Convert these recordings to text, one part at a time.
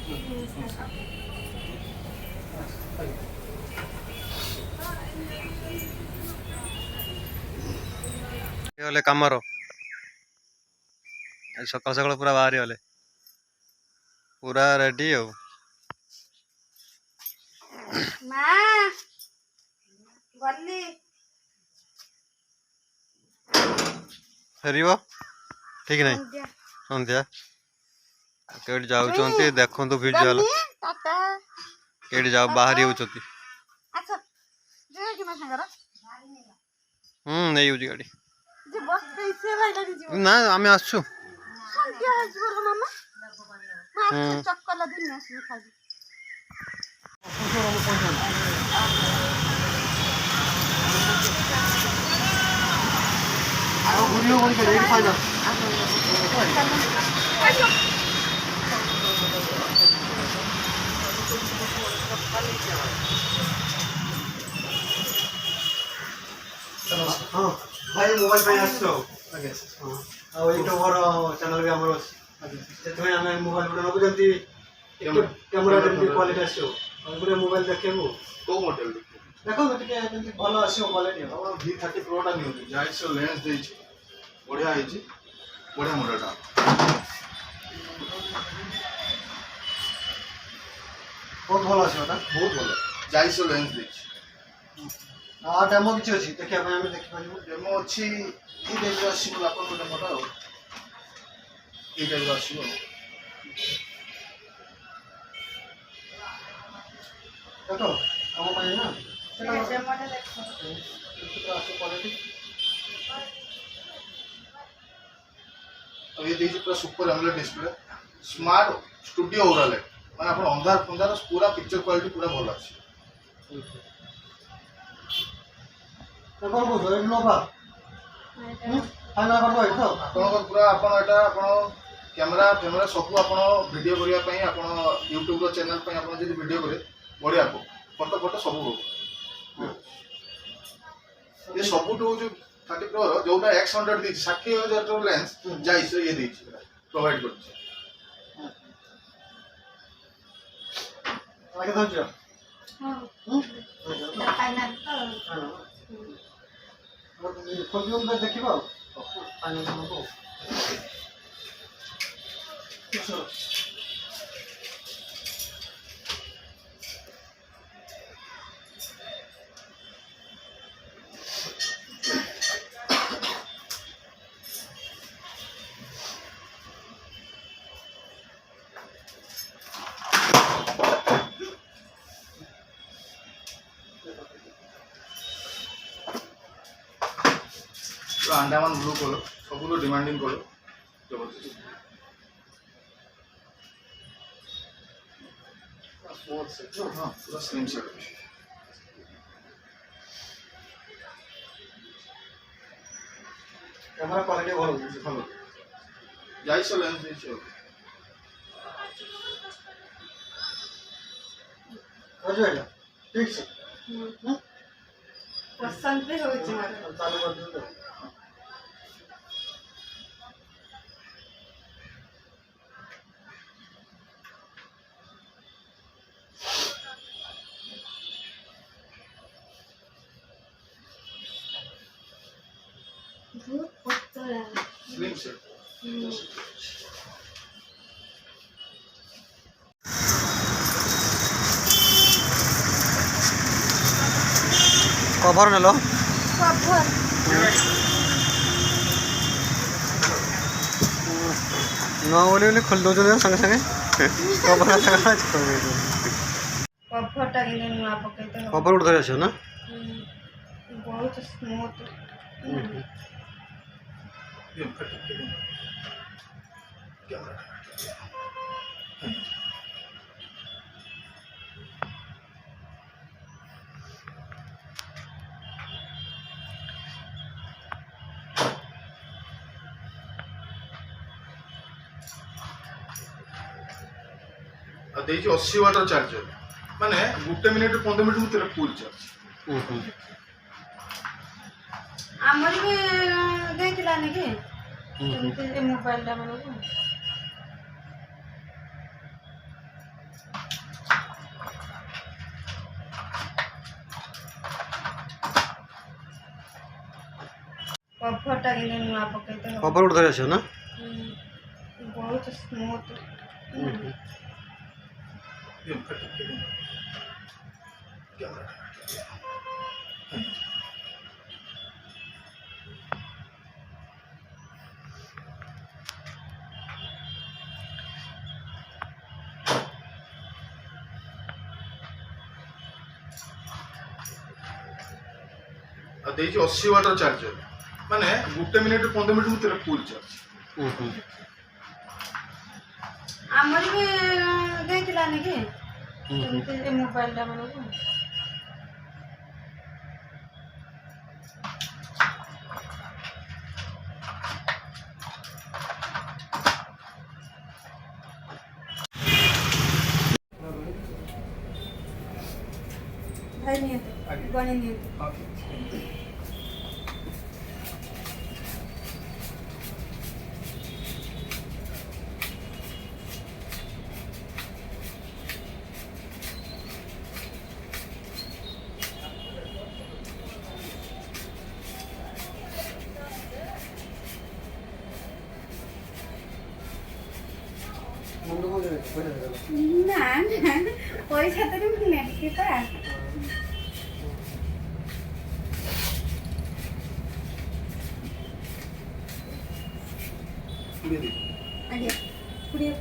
ଗଲେ କାମର ସକାଳ ସକାଳ ପୁରା ବାହାରି ଗଲେ ପୁରା ରେଡି ଆଉ ମା ଗଲି ଫେରିବ ଠିକ ନାହିଁ ସନ୍ଧ୍ୟା କେଉଁଠି ଯାଉଛନ୍ତି ଦେଖନ୍ତୁ ଭିଜୁଆଲ କେଉଁଠି ଯାଉ ବାହାରି ହେଉଛନ୍ତି ନେଇଯାଉଛି ଗାଡ଼ି ନା ଆମେ ଆସୁଛୁ हाँ भाई मोबाइल पे आसो आगे हां यूट्यूबर चैनल भी हमर से आम मोबाइल गुड़ा नबु जंती कैमरा जंती क्वालिटी आसो गुड़ा मोबाइल देखेबो को मॉडल देखो टिके जंती भलो आसो क्वालिटी हमर V30 Pro टा नियो जाइसो लेंस देछि बढ़िया आइछि बढ़िया मॉडल टा बहुत भलो आसो ता बहुत भलो जाइसो लेंस देछि आ डेमो किछ अछि देखिया भाई हम देखि पारिबो डेमो अछि ई डेमो आसीबो आपन को डेमो टा ई डेमो आसीबो देखो हम पाए ना डेमो टा देखो आसो क्वालिटी अब ये देखिए पूरा super AMOLED display smart studio overall है माने अपन अंधार फंदार पूरा पिक्चर क्वालिटी पूरा भलो अछि कौन को जोइन नोबा फाइनल करबो एतो आपन पूरा अपन एटा अपन कैमरा कैमरा सब अपन वीडियो करिया पई अपन YouTube रो चैनल पई अपन जदी वीडियो करे बढ़िया को फोटो फोटो सब हो ये सब तो जो 30 Pro रो जोटा X100 दी 60000 रो लेंस जाइस ये दी प्रोवाइड करछ आगे धरजो हां फाइनल खोलियो में देखिबो फाइनल को अंडमान ब्लू कलर सब डिमांडिंग कलर जबरदस्त स्मॉल सेट हां पूरा स्लिम सेट कैमरा क्वालिटी भलो जाइसो लेंस देछो हो जाएगा ठीक से पसंद भी हो छी चालू कर दो बहुत पतला स्लिम सेट कभर नेलो कवर न बोली खोल दो संगे संगे कभर कवरटा किने नुआ पकेते कभर उठ धरि आछो ना बहुत स्मूथ ये कैमरा देखिए 80 वाट चार्जर माने गुटे मिनिट 15 मिनिट में फुल चार्ज आमर भी देखला ने के मोबाइल टा माने କଭରଟା କିନ୍ତୁ ନୂଆ ପକେଇତେ ହବ। କଭର ଗୋଟେ ଧରି ଆସିବ ନା? ବହୁତ ସ୍ମୁଥ। ଦେଇଛି 80 ୱାଟ୍ର ଚାର୍ଜର, ମାନେ 1 ମିନିଟ୍ 15 ମିନିଟ୍ ଭିତରେ ଫୁଲ୍ ଚାର୍ଜ। ଆମର ବି ଦେଇଥିଲା ନାକି ଏମିତି ମୋବାଇଲଟା ବେଳକୁ। ଭାଇ ନିଅନ୍ତୁ, ଗଣି ନିଅନ୍ତୁ। ନା ନା ପଇସା ତ ମୁଁ ନେବି ପା। ଆଜ୍ଞା 20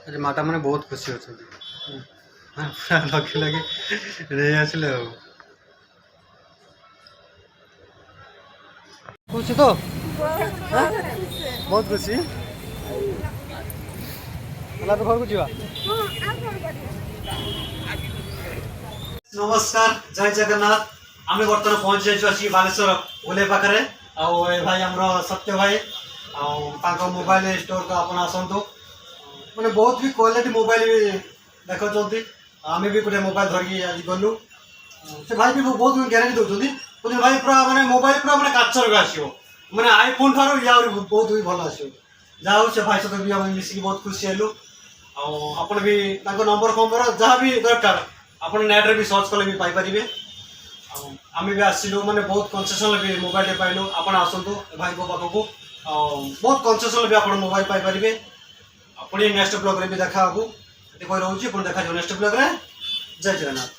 ଆଜି ମାତା ମାନେ ବହୁତ ଖୁସି ଅଛନ୍ତି। ପୁରା ଲଗି ଲାଗି ନେଇ ଆସିଲେ ଆଉ। ଖୁସି ତ ବହୁତ ଖୁସି। ହେଲା ତ ଘରକୁ ଯିବା। ନମସ୍କାର, ଜୟ ଜଗନ୍ନାଥ। ଆମେ ବର୍ତ୍ତମାନ ପହଞ୍ଚି ଯାଇଛୁ ଆସିକି ବାଲେଶ୍ୱର ଓଲେ ପାଖରେ। ଆଉ ଏ ଭାଇ ଆମର ସତ୍ୟ ଭାଇ, ଆଉ ତାଙ୍କ ମୋବାଇଲ ଷ୍ଟୋରକୁ ଆପଣ ଆସନ୍ତୁ। ମାନେ ବହୁତ ବି କ୍ୱାଲିଟି ମୋବାଇଲ ବି ଦେଖାଉଛନ୍ତି। ଆମେ ବି ଗୋଟେ ମୋବାଇଲ ଧରିକି ଆଜି ଗଲୁ। ସେ ଭାଇ ବି ବହୁତ ଗ୍ୟାରେଣ୍ଟି ଦେଉଛନ୍ତି। କହୁଛନ୍ତି ଭାଇ ପୁରା ମାନେ ମୋବାଇଲ ପୁରା ମାନେ କାଚର ଆସିବ, ମାନେ ଆଇଫୋନ୍ ଠାରୁ ଇଏ ଆହୁରି ବହୁତ ବି ଭଲ ଆସିବ। ଯାହା ହଉ ସେ ଭାଇ ସହିତ ବି ଆମେ ମିଶିକି ବହୁତ ଖୁସି ହେଲୁ। ଆଉ ଆପଣ ବି ତାଙ୍କ ନମ୍ବର ଫମ୍ବର ଯାହା ବି ଦରକାର ଆପଣ ନେଟ୍ରେ ବି ସର୍ଚ୍ଚ କଲେ ବି ପାଇପାରିବେ। ଆଉ ଆମେ ବି ଆସିଲୁ, ମାନେ ବହୁତ କନସେସନ୍ରେ ବି ମୋବାଇଲଟେ ପାଇଲୁ। ଆପଣ ଆସନ୍ତୁ ଭାଇଙ୍କ ପାଖକୁ, ଆଉ ବହୁତ କନସେସନ୍ରେ ବି ଆପଣ ମୋବାଇଲ ପାଇପାରିବେ। ପୁଣି ନେକ୍ସଟ ବ୍ଲଗ୍ରେ ବି ଦେଖା ହବୁ। ଏଠି କହି ରହୁଛି, ପୁଣି ଦେଖାଯିବ ନେକ୍ସଟ ବ୍ଲଗ୍ରେ। ଜୟ ଜଗନ୍ନାଥ।